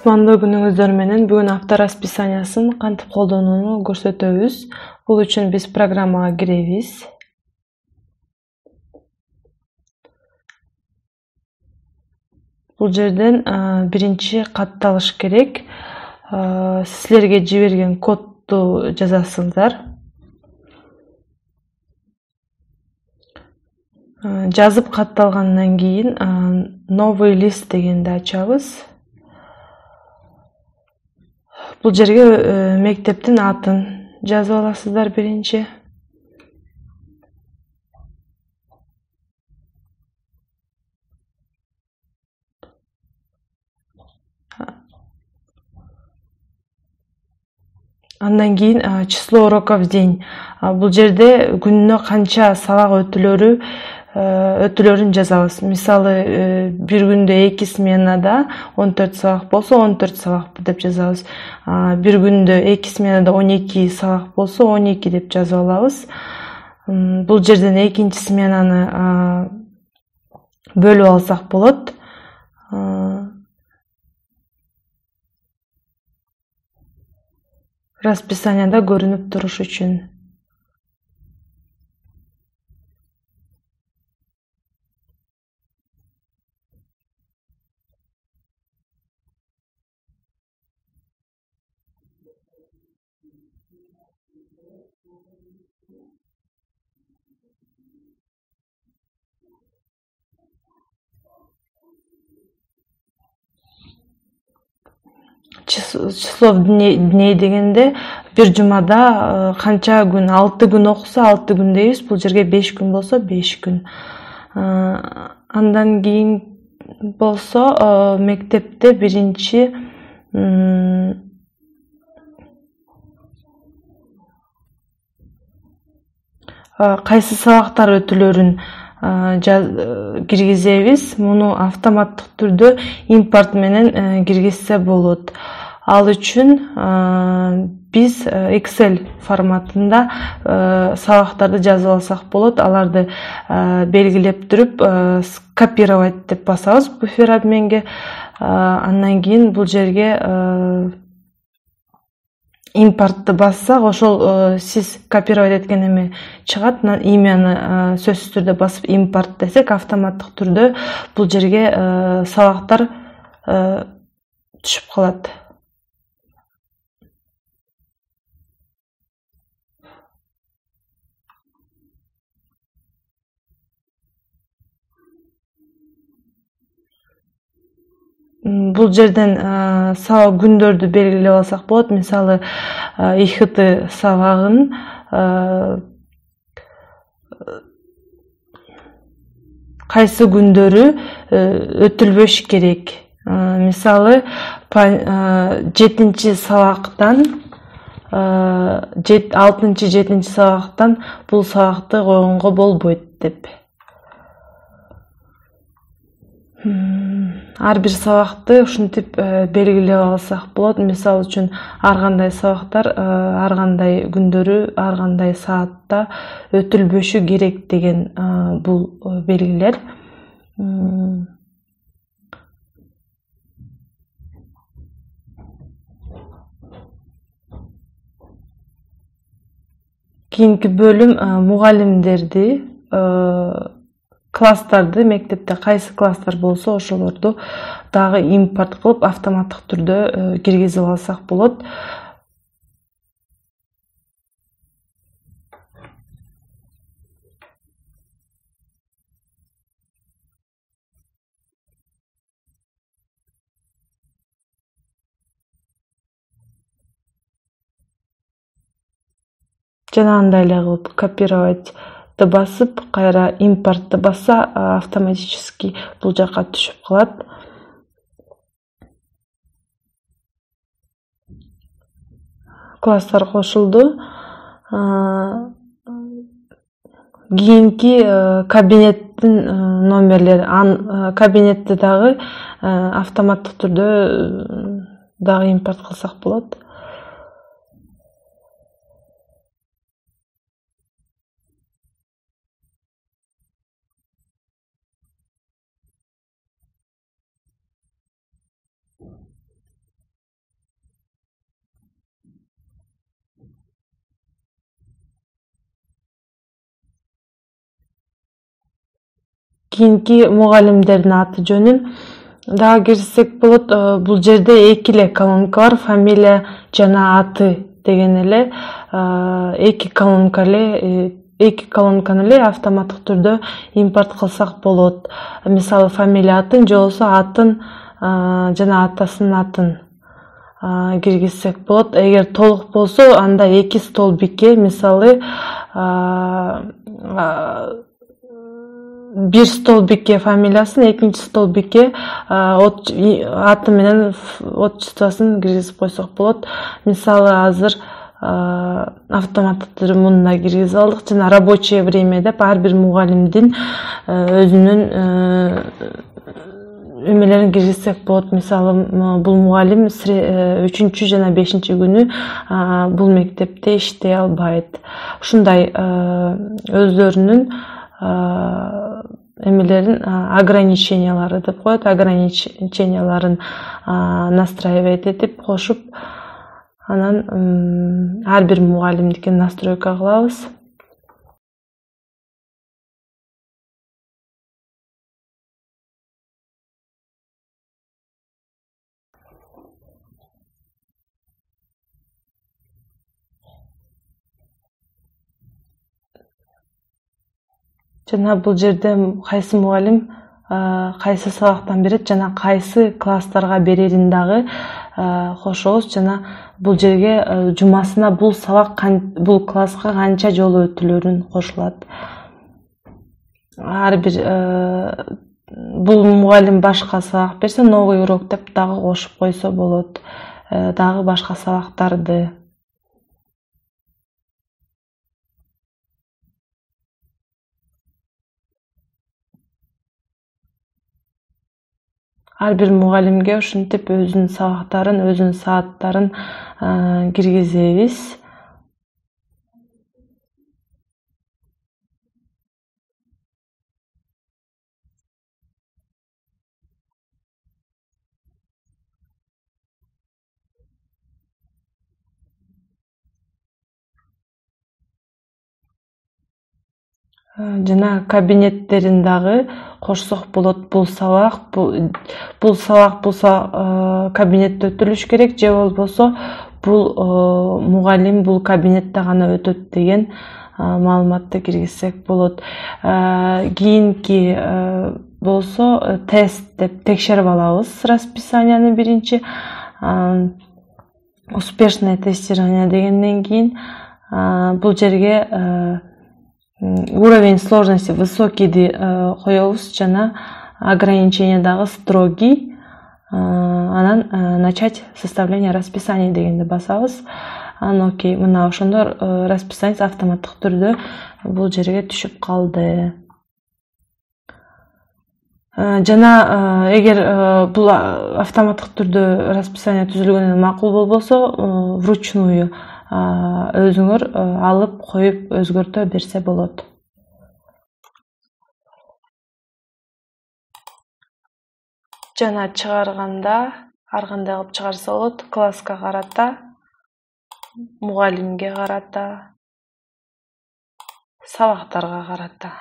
Кутмандуу күнүңүздөр менен бүгүн авто расписаниясын кантип колдонууну көрсөтөбүз. Бул үчүн биз программага киребиз. Бул жерден биринчи катталыш керек. Силерге жиберген кодду жазасыздар. Жазып катталгандан кийин новый лист дегенди ачабыз. Бул жерге мектептин атын жазып аласыздар биринчи. Андан кийин число уроков в день. Бул жерде күнүнө канча сабак өтүүлөрүн жазабыз. Мисалы, бир күндө 2 сменада 14 сабак болсо 14 сабак деп жазабыз. Бир күндө 2 сменада 12 сабак болсо 12 деп жазып алабыз. Бул жерден экинчи сменаны бөлүп алсак болот. Расписанияда көрүнүп туруш үчүн. Число дней дегенде бир жумада канча күн, 6 күн окуса 6 күн дейбиз. Бул жерге 5 күн болсо 5 күн. Андан кийин болсо мектепте биринчи кайсы сабактар өтүүлөрүн киргизебиз. Муну автоматтык түрдө импорт менен киргизсе болот. Ал үчүн биз Excel форматында сабактарды жазып алсак болот. Аларды белгилеп туруп копировать деп басабыз буфер обменге. Андан кийин бул жерге импортты бассак, ошол сиз копировать эткен эме чыгат. Имяны сөзсүз түрдө басып импорт десек, автоматтык түрдө бул жерге сабактар түшүп калат. Бул жерден сабак күндөрдү белгилеп алсак болот. Мисалы, ИХТ сабагын кайсы күндөрү өтүлбөш керек. Мисалы, 7-чи сабактан 6-7 сабактан бул сабакты койгонго болбойт деп. Ар бир сабакты ушинтип белгилеп алсак болот. Мисалы үчүн ар кандай сабактар ар кандай күндөрү, ар кандай саатта өтүлбөшү керек деген бул белгилер. Кийинки бөлүм мугалимдерди, класстарды, мектепте кайсы класстар болсо ошолорду дагы импорт кылып автоматтык түрдө киргизип алсак болот. Жанагындай эле кылып копировать басып, кайра импортты басса, автоматически бул жака түшүп калат. Класстар кошулду. Кийинки кабинеттин номерлери, кабинетти дагы автоматтык түрдө дагы импорт кылсак болот. кийинки мугалимдердин аты жөнүн дагы кирсек болот. Бул жерде эки эле колонка бар, фамилия жана аты деген эле эки колонканы эле автоматтык түрдө импорт кылсак болот. Мисалы фамилия атын же болбосо атын жана атасынын атын киргизсек болот. Эгер толук болсо анда эки столбикке, мисалы бир столбикке фамилиясын, экинчи столбикке аты менен отчествосын киргизип койсок болот. Мисалы азыр автоматтык түрдө муну киргизип алдык. Жана рабочее время деп ар бир мугалимдин өзүнүн эмелерин киргизсек болот. Мисалы бул мугалим 3 жана 5 күнү бул мектепте иштей албайт. Ушундай өздөрүнүн эмелерин ограничениялары деп коет. Ограниченияларын настраивать этип кошуп, анан ар бир мугалимдикин настройка кылабыз. Жана бул жерде кайсы мугалим кайсы сабактан берет жана кайсы класстарга берерин дагы кошобуз. Жана бул жерге жумасына бул сабак бул класска канча жолу өтүлөрүн кошулат. Ар бир бул мугалим башка сабак берсе, новый урок деп дагы кошуп койсо болот. Дагы башка сабактарды. Ар бир мугалимге ушинтип өзүнүн сабактарын, өзүнүн сааттарын киргизебиз. Жана кабинеттерин дагы кошсок болот. Бул сабак кабинетте өтүлүш керек, же болбосо бул мугалим бул кабинетте гана өтөт деген маалыматты киргизсек болот. Кийинки болсо тест деп текшерип алабыз расписанияны биринчи. Успешное тестирование дегенден кийин бул жерге уровень сложности высокийди коебуз жана ограничение дагы строгий. Анан начать составление расписания дегенди басабыз. Анан окей, мына ошондо расписание автоматтык түрдө бул жерге түшүп калды. Жана эгер бул автоматтык түрдө расписание түзүлгөнүнөн макул болбосо, вручную өзүңөр алып коюп өзгөртө берсе болот. Жана чыгарганда ар кандай кылып чыгарса болот. Класска карата, мугалимге карата, сабактарга карата.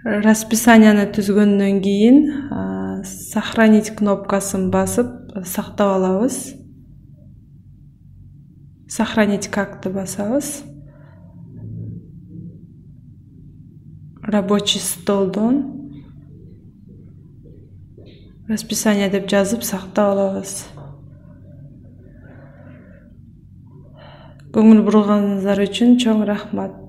Расписанияны түзгөндөн кийин сохранить кнопкасын басып сактап алабыз. Сохранить какты басабыз. Рабочий столдон расписание деп жазып сактап алабыз. Көңүл бурганыңыздар үчүн чоң рахмат.